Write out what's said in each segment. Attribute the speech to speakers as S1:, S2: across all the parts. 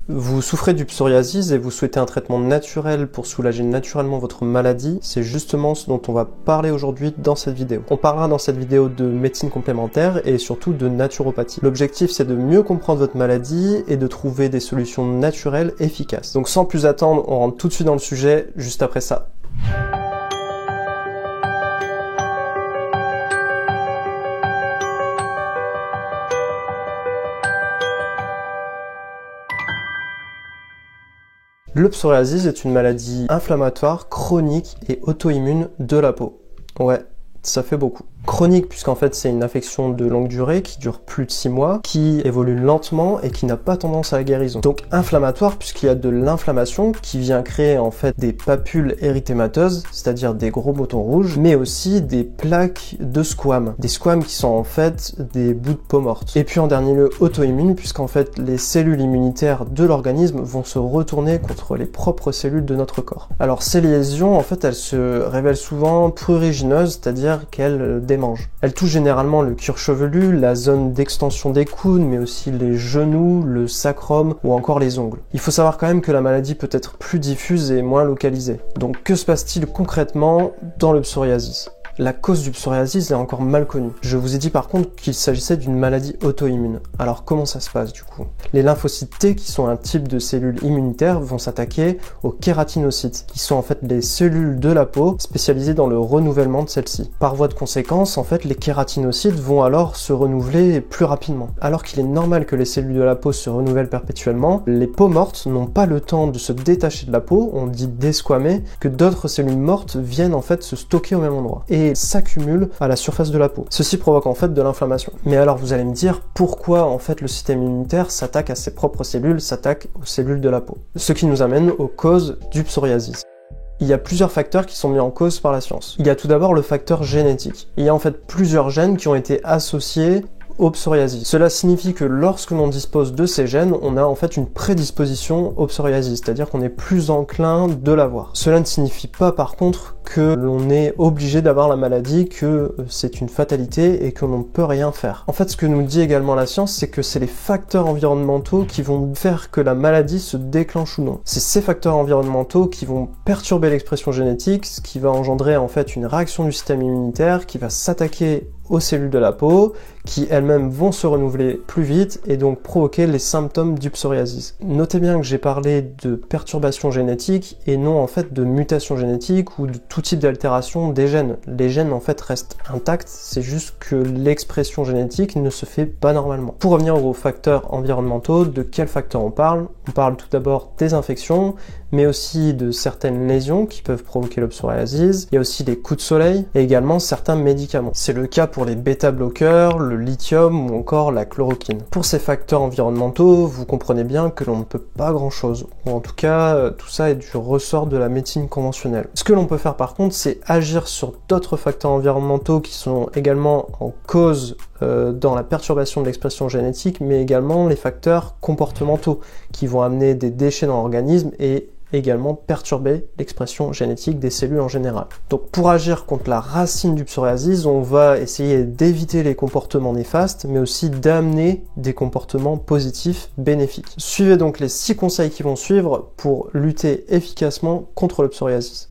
S1: Vous souffrez du psoriasis et vous souhaitez un traitement naturel pour soulager naturellement votre maladie, c'est justement ce dont on va parler aujourd'hui dans cette vidéo. On parlera dans cette vidéo de médecine complémentaire et surtout de naturopathie. L'objectif c'est de mieux comprendre votre maladie et de trouver des solutions naturelles efficaces. Donc sans plus attendre, on rentre tout de suite dans le sujet juste après ça. Le psoriasis est une maladie inflammatoire, chronique et auto-immune de la peau. Ouais, ça fait beaucoup. Chronique puisqu'en fait c'est une affection de longue durée qui dure plus de 6 mois, qui évolue lentement et qui n'a pas tendance à la guérison. Donc inflammatoire puisqu'il y a de l'inflammation qui vient créer en fait des papules érythémateuses, c'est-à-dire des gros boutons rouges, mais aussi des plaques de squames. Des squames qui sont en fait des bouts de peau morte. Et puis en dernier lieu auto-immune puisqu'en fait les cellules immunitaires de l'organisme vont se retourner contre les propres cellules de notre corps. Alors ces lésions en fait elles se révèlent souvent prurigineuses, c'est-à-dire qu'elles démangent. Elle touche généralement le cuir chevelu, la zone d'extension des coudes, mais aussi les genoux, le sacrum ou encore les ongles. Il faut savoir quand même que la maladie peut être plus diffuse et moins localisée. Donc que se passe-t-il concrètement dans le psoriasis ? La cause du psoriasis est encore mal connue. Je vous ai dit par contre qu'il s'agissait d'une maladie auto-immune. Alors comment ça se passe du coup ? Les lymphocytes T, qui sont un type de cellules immunitaires, vont s'attaquer aux kératinocytes, qui sont en fait des cellules de la peau spécialisées dans le renouvellement de celles-ci. Par voie de conséquence, en fait, les kératinocytes vont alors se renouveler plus rapidement. Alors qu'il est normal que les cellules de la peau se renouvellent perpétuellement, les peaux mortes n'ont pas le temps de se détacher de la peau, on dit desquamer, que d'autres cellules mortes viennent en fait se stocker au même endroit. Et s'accumulent à la surface de la peau. Ceci provoque en fait de l'inflammation. Mais alors vous allez me dire pourquoi en fait le système immunitaire s'attaque à ses propres cellules, s'attaque aux cellules de la peau. Ce qui nous amène aux causes du psoriasis. Il y a plusieurs facteurs qui sont mis en cause par la science. Il y a tout d'abord le facteur génétique. Il y a en fait plusieurs gènes qui ont été associés au psoriasis. Cela signifie que lorsque l'on dispose de ces gènes, on a en fait une prédisposition au psoriasis, c'est-à-dire qu'on est plus enclin de l'avoir. Cela ne signifie pas par contre que l'on est obligé d'avoir la maladie, que c'est une fatalité et que l'on ne peut rien faire. En fait, ce que nous dit également la science, c'est que c'est les facteurs environnementaux qui vont faire que la maladie se déclenche ou non. C'est ces facteurs environnementaux qui vont perturber l'expression génétique, ce qui va engendrer en fait une réaction du système immunitaire qui va s'attaquer aux cellules de la peau, qui elles-mêmes vont se renouveler plus vite et donc provoquer les symptômes du psoriasis. Notez bien que j'ai parlé de perturbation génétique et non en fait de mutation génétique ou de tout type d'altération des gènes. Les gènes en fait restent intacts, c'est juste que l'expression génétique ne se fait pas normalement. Pour revenir aux facteurs environnementaux, de quels facteurs on parle ? On parle tout d'abord des infections, mais aussi de certaines lésions qui peuvent provoquer le psoriasis. Il y a aussi les coups de soleil et également certains médicaments. C'est le cas pour les bêta-bloqueurs, le lithium ou encore la chloroquine. Pour ces facteurs environnementaux, vous comprenez bien que l'on ne peut pas grand-chose. Ou en tout cas, tout ça est du ressort de la médecine conventionnelle. Ce que l'on peut faire par contre, c'est agir sur d'autres facteurs environnementaux qui sont également en cause dans la perturbation de l'expression génétique, mais également les facteurs comportementaux qui vont amener des déchets dans l'organisme et également perturber l'expression génétique des cellules en général. Donc pour agir contre la racine du psoriasis, on va essayer d'éviter les comportements néfastes, mais aussi d'amener des comportements positifs bénéfiques. Suivez donc les 6 conseils qui vont suivre pour lutter efficacement contre le psoriasis.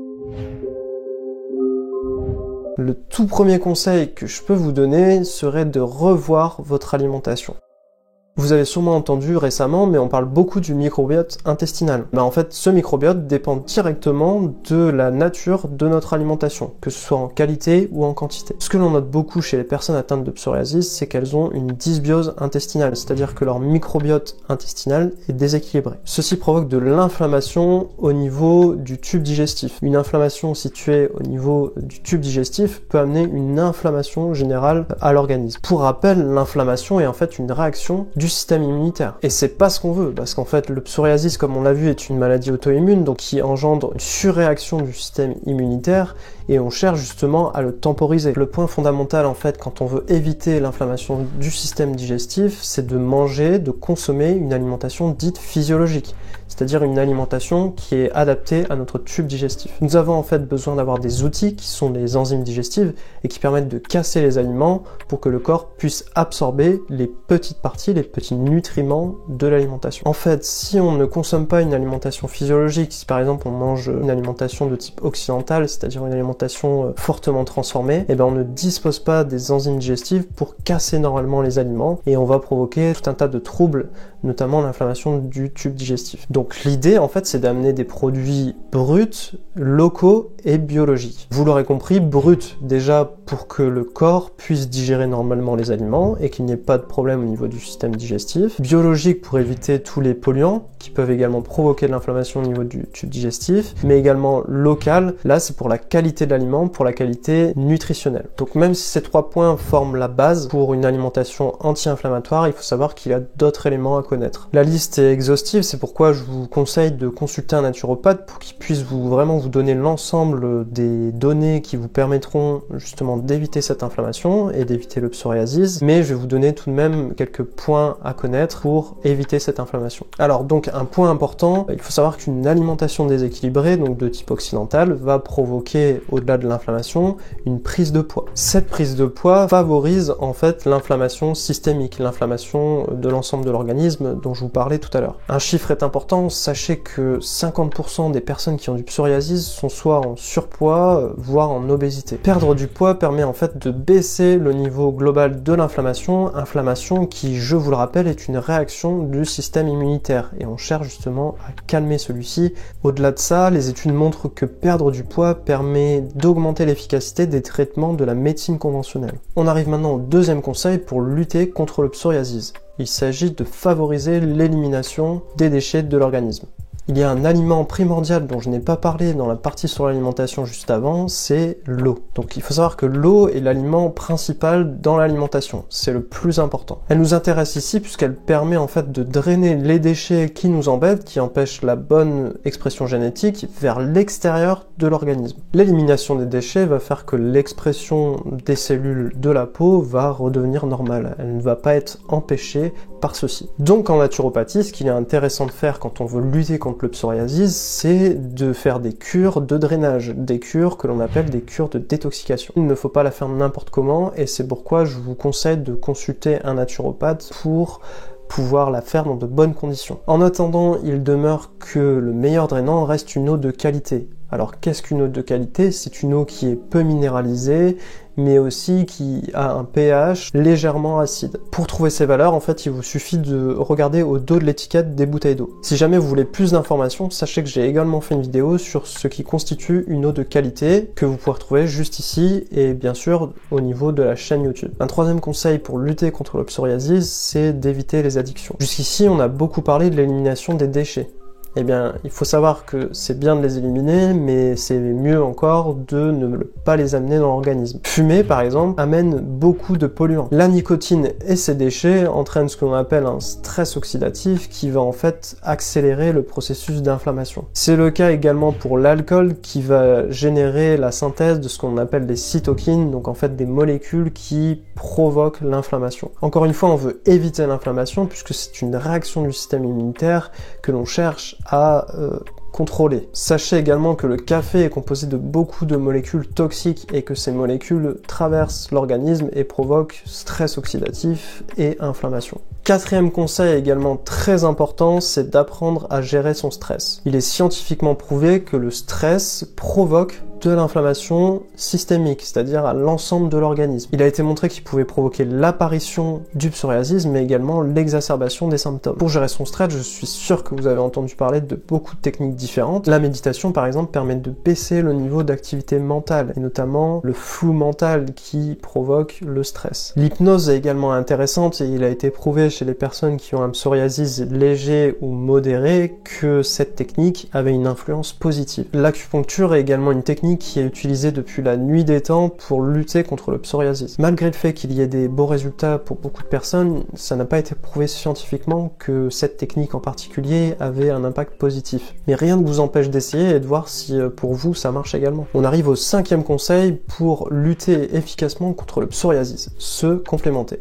S1: Le tout premier conseil que je peux vous donner serait de revoir votre alimentation. Vous avez sûrement entendu récemment, mais on parle beaucoup du microbiote intestinal. En fait, ce microbiote dépend directement de la nature de notre alimentation, que ce soit en qualité ou en quantité. Ce que l'on note beaucoup chez les personnes atteintes de psoriasis, c'est qu'elles ont une dysbiose intestinale, c'est-à-dire que leur microbiote intestinal est déséquilibré. Ceci provoque de l'inflammation au niveau du tube digestif. Une inflammation située au niveau du tube digestif peut amener une inflammation générale à l'organisme. Pour rappel, l'inflammation est en fait une réaction du système immunitaire. Et c'est pas ce qu'on veut, parce qu'en fait, le psoriasis, comme on l'a vu, est une maladie auto-immune, donc qui engendre une surréaction du système immunitaire, et on cherche justement à le temporiser. Le point fondamental, en fait, quand on veut éviter l'inflammation du système digestif, c'est de manger, de consommer une alimentation dite physiologique, c'est-à-dire une alimentation qui est adaptée à notre tube digestif. Nous avons en fait besoin d'avoir des outils qui sont les enzymes digestives et qui permettent de casser les aliments pour que le corps puisse absorber les petites parties, les petits nutriments de l'alimentation. En fait, si on ne consomme pas une alimentation physiologique, si par exemple on mange une alimentation de type occidental, c'est-à-dire une alimentation fortement transformée, eh ben on ne dispose pas des enzymes digestives pour casser normalement les aliments et on va provoquer tout un tas de troubles, notamment l'inflammation du tube digestif. Donc l'idée en fait c'est d'amener des produits bruts, locaux et biologiques. Vous l'aurez compris, bruts déjà pour que le corps puisse digérer normalement les aliments et qu'il n'y ait pas de problème au niveau du système digestif. Biologique pour éviter tous les polluants qui peuvent également provoquer de l'inflammation au niveau du tube digestif, mais également local. Là c'est pour la qualité de l'aliment, pour la qualité nutritionnelle. Donc même si ces 3 points forment la base pour une alimentation anti-inflammatoire, il faut savoir qu'il y a d'autres éléments à connaître. La liste est exhaustive, c'est pourquoi je vous conseille de consulter un naturopathe pour qu'il puisse vraiment vous donner l'ensemble des données qui vous permettront justement d'éviter cette inflammation et d'éviter le psoriasis, mais je vais vous donner tout de même quelques points à connaître pour éviter cette inflammation. Alors donc un point important, il faut savoir qu'une alimentation déséquilibrée, donc de type occidental, va provoquer au-delà de l'inflammation une prise de poids. Cette prise de poids favorise en fait l'inflammation systémique, l'inflammation de l'ensemble de l'organisme dont je vous parlais tout à l'heure. Un chiffre est important, sachez que 50% des personnes qui ont du psoriasis sont soit en surpoids, voire en obésité. Perdre du poids permet en fait de baisser le niveau global de l'inflammation, inflammation qui, je vous le rappelle, est une réaction du système immunitaire et on cherche justement à calmer celui-ci. Au-delà de ça, les études montrent que perdre du poids permet d'augmenter l'efficacité des traitements de la médecine conventionnelle. On arrive maintenant au deuxième conseil pour lutter contre le psoriasis. Il s'agit de favoriser l'élimination des déchets de l'organisme. Il y a un aliment primordial dont je n'ai pas parlé dans la partie sur l'alimentation juste avant, c'est l'eau. Donc il faut savoir que l'eau est l'aliment principal dans l'alimentation, c'est le plus important. Elle nous intéresse ici puisqu'elle permet en fait de drainer les déchets qui nous embêtent, qui empêchent la bonne expression génétique vers l'extérieur de l'organisme. L'élimination des déchets va faire que l'expression des cellules de la peau va redevenir normale, elle ne va pas être empêchée par ceci. Donc en naturopathie, ce qu'il est intéressant de faire quand on veut lutter contre le psoriasis, c'est de faire des cures de drainage, des cures que l'on appelle des cures de détoxication. Il ne faut pas la faire n'importe comment et c'est pourquoi je vous conseille de consulter un naturopathe pour pouvoir la faire dans de bonnes conditions. En attendant, il demeure que le meilleur drainant reste une eau de qualité. Alors qu'est-ce qu'une eau de qualité? C'est une eau qui est peu minéralisée, mais aussi qui a un pH légèrement acide. Pour trouver ces valeurs, en fait, il vous suffit de regarder au dos de l'étiquette des bouteilles d'eau. Si jamais vous voulez plus d'informations, sachez que j'ai également fait une vidéo sur ce qui constitue une eau de qualité, que vous pouvez retrouver juste ici, et bien sûr au niveau de la chaîne YouTube. Un troisième conseil pour lutter contre le psoriasis, c'est d'éviter les addictions. Jusqu'ici, on a beaucoup parlé de l'élimination des déchets. Eh bien, il faut savoir que c'est bien de les éliminer, mais c'est mieux encore de ne pas les amener dans l'organisme. Fumer, par exemple, amène beaucoup de polluants. La nicotine et ses déchets entraînent ce qu'on appelle un stress oxydatif qui va en fait accélérer le processus d'inflammation. C'est le cas également pour l'alcool qui va générer la synthèse de ce qu'on appelle des cytokines, donc en fait des molécules qui provoquent l'inflammation. Encore une fois, on veut éviter l'inflammation puisque c'est une réaction du système immunitaire que l'on cherche à contrôler. Sachez également que le café est composé de beaucoup de molécules toxiques et que ces molécules traversent l'organisme et provoquent stress oxydatif et inflammation. Quatrième conseil également très important, c'est d'apprendre à gérer son stress. Il est scientifiquement prouvé que le stress provoque de l'inflammation systémique, c'est-à-dire à l'ensemble de l'organisme. Il a été montré qu'il pouvait provoquer l'apparition du psoriasis, mais également l'exacerbation des symptômes. Pour gérer son stress, je suis sûr que vous avez entendu parler de beaucoup de techniques différentes. La méditation, par exemple, permet de baisser le niveau d'activité mentale, et notamment le flou mental qui provoque le stress. L'hypnose est également intéressante et il a été prouvé chez les personnes qui ont un psoriasis léger ou modéré que cette technique avait une influence positive. L'acupuncture est également une technique qui est utilisée depuis la nuit des temps pour lutter contre le psoriasis. Malgré le fait qu'il y ait des beaux résultats pour beaucoup de personnes, ça n'a pas été prouvé scientifiquement que cette technique en particulier avait un impact positif. Mais rien ne vous empêche d'essayer et de voir si pour vous ça marche également. On arrive au cinquième conseil pour lutter efficacement contre le psoriasis, se complémenter.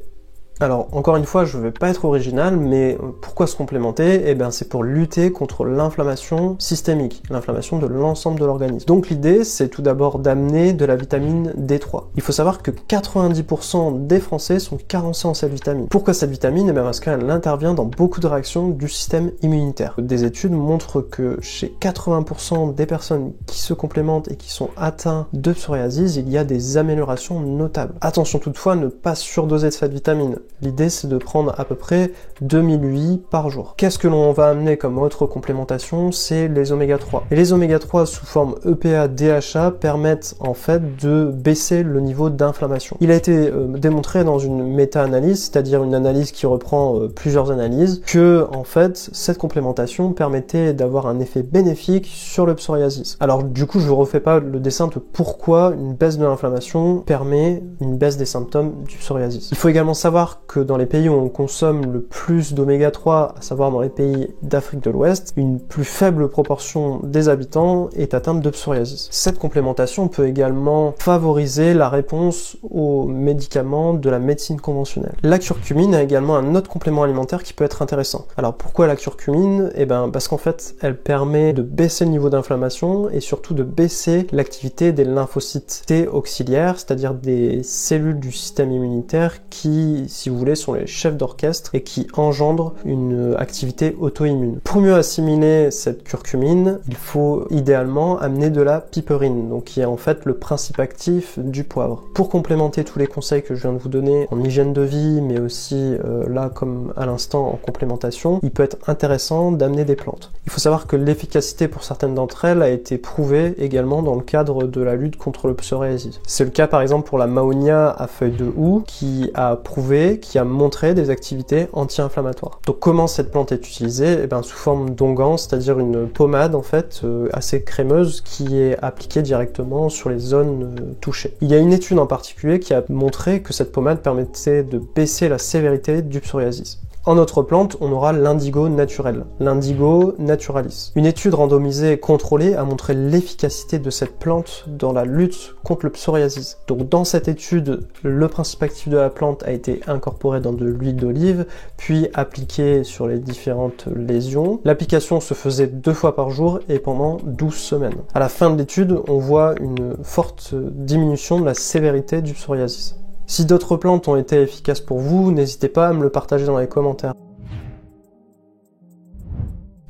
S1: Alors, encore une fois, je ne vais pas être original, mais pourquoi se complémenter? Eh bien, c'est pour lutter contre l'inflammation systémique, l'inflammation de l'ensemble de l'organisme. Donc l'idée, c'est tout d'abord d'amener de la vitamine D3. Il faut savoir que 90% des Français sont carencés en cette vitamine. Pourquoi cette vitamine? Eh bien, parce qu'elle intervient dans beaucoup de réactions du système immunitaire. Des études montrent que chez 80% des personnes qui se complémentent et qui sont atteints de psoriasis, il y a des améliorations notables. Attention toutefois, ne pas surdoser de cette vitamine. L'idée, c'est de prendre à peu près 2000 UI par jour. Qu'est-ce que l'on va amener comme autre complémentation? C'est les oméga 3. Et les oméga 3 sous forme EPA, DHA permettent en fait de baisser le niveau d'inflammation. Il a été démontré dans une méta-analyse, c'est-à-dire une analyse qui reprend plusieurs analyses, que en fait cette complémentation permettait d'avoir un effet bénéfique sur le psoriasis. Alors du coup, je ne refais pas le dessin de pourquoi une baisse de l'inflammation permet une baisse des symptômes du psoriasis. Il faut également savoir que dans les pays où on consomme le plus d'oméga 3, à savoir dans les pays d'Afrique de l'Ouest, une plus faible proportion des habitants est atteinte de psoriasis. Cette complémentation peut également favoriser la réponse aux médicaments de la médecine conventionnelle. La curcumine a également un autre complément alimentaire qui peut être intéressant. Alors pourquoi la curcumine? Eh bien parce qu'en fait elle permet de baisser le niveau d'inflammation et surtout de baisser l'activité des lymphocytes T auxiliaires, c'est-à-dire des cellules du système immunitaire qui, si vous voulez, sont les chefs d'orchestre et qui engendrent une activité auto-immune. Pour mieux assimiler cette curcumine, il faut idéalement amener de la piperine, donc qui est en fait le principe actif du poivre. Pour complémenter tous les conseils que je viens de vous donner en hygiène de vie, mais aussi là comme à l'instant en complémentation, il peut être intéressant d'amener des plantes. Il faut savoir que l'efficacité pour certaines d'entre elles a été prouvée également dans le cadre de la lutte contre le psoriasis. C'est le cas par exemple pour la mahonia à feuilles de houx qui a prouvé, qui a montré des activités anti-inflammatoires. Donc comment cette plante est utilisée? Eh bien sous forme d'onguent, c'est-à-dire une pommade en fait assez crémeuse qui est appliquée directement sur les zones touchées. Il y a une étude en particulier qui a montré que cette pommade permettait de baisser la sévérité du psoriasis. En autre plante, on aura l'indigo naturel, l'indigo naturalis. Une étude randomisée et contrôlée a montré l'efficacité de cette plante dans la lutte contre le psoriasis. Donc dans cette étude, le principe actif de la plante a été incorporé dans de l'huile d'olive, puis appliqué sur les différentes lésions. L'application se faisait 2 fois par jour et pendant 12 semaines. À la fin de l'étude, on voit une forte diminution de la sévérité du psoriasis. Si d'autres plantes ont été efficaces pour vous, n'hésitez pas à me le partager dans les commentaires.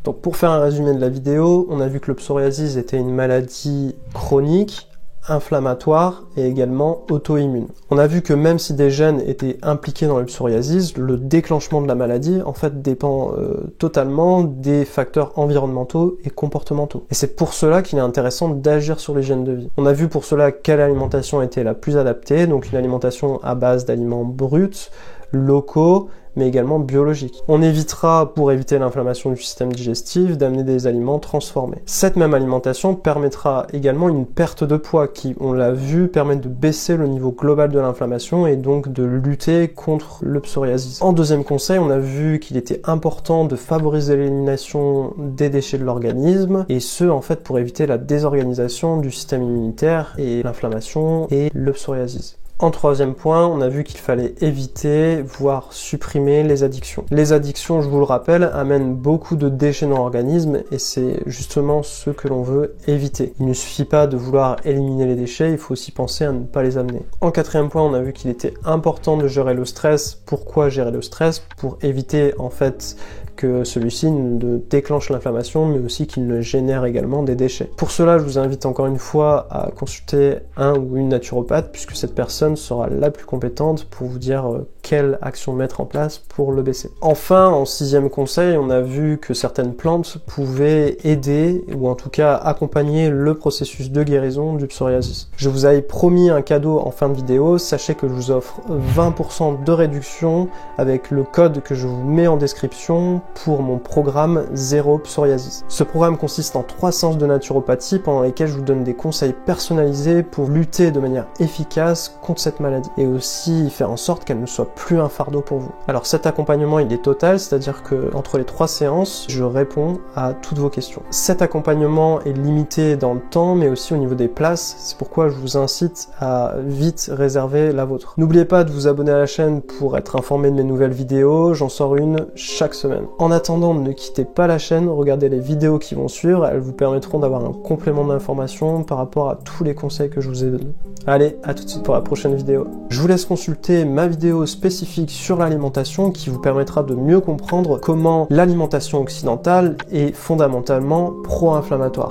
S1: Donc pour faire un résumé de la vidéo, on a vu que le psoriasis était une maladie chronique, inflammatoire et également auto-immune. On a vu que même si des gènes étaient impliqués dans le psoriasis, le déclenchement de la maladie en fait dépend totalement des facteurs environnementaux et comportementaux. Et c'est pour cela qu'il est intéressant d'agir sur les gènes de vie. On a vu pour cela quelle alimentation était la plus adaptée, donc une alimentation à base d'aliments bruts, locaux, mais également biologiques. On évitera, pour éviter l'inflammation du système digestif, d'amener des aliments transformés. Cette même alimentation permettra également une perte de poids qui, on l'a vu, permet de baisser le niveau global de l'inflammation et donc de lutter contre le psoriasis. En deuxième conseil, on a vu qu'il était important de favoriser l'élimination des déchets de l'organisme, et ce, en fait, pour éviter la désorganisation du système immunitaire et l'inflammation et le psoriasis. En troisième point, on a vu qu'il fallait éviter, voire supprimer les addictions. Les addictions, je vous le rappelle, amènent beaucoup de déchets dans l'organisme et c'est justement ce que l'on veut éviter. Il ne suffit pas de vouloir éliminer les déchets, il faut aussi penser à ne pas les amener. En quatrième point, on a vu qu'il était important de gérer le stress. Pourquoi gérer le stress? Pour éviter en fait que celui-ci ne déclenche l'inflammation, mais aussi qu'il ne génère également des déchets. Pour cela, je vous invite encore une fois à consulter un ou une naturopathe, puisque cette personne sera la plus compétente pour vous dire quelle action mettre en place pour le baisser. Enfin, en sixième conseil, on a vu que certaines plantes pouvaient aider, ou en tout cas accompagner le processus de guérison du psoriasis. Je vous avais promis un cadeau en fin de vidéo, sachez que je vous offre 20% de réduction avec le code que je vous mets en description pour mon programme Zéro Psoriasis. Ce programme consiste en 3 séances de naturopathie pendant lesquelles je vous donne des conseils personnalisés pour lutter de manière efficace contre cette maladie et aussi faire en sorte qu'elle ne soit plus un fardeau pour vous. Alors cet accompagnement il est total, c'est-à-dire que entre les 3 séances, je réponds à toutes vos questions. Cet accompagnement est limité dans le temps, mais aussi au niveau des places, c'est pourquoi je vous incite à vite réserver la vôtre. N'oubliez pas de vous abonner à la chaîne pour être informé de mes nouvelles vidéos, j'en sors une chaque semaine. En attendant, ne quittez pas la chaîne, regardez les vidéos qui vont suivre, elles vous permettront d'avoir un complément d'information par rapport à tous les conseils que je vous ai donnés. Allez, à tout de suite pour la prochaine vidéo. Je vous laisse consulter ma vidéo spécifique sur l'alimentation qui vous permettra de mieux comprendre comment l'alimentation occidentale est fondamentalement pro-inflammatoire.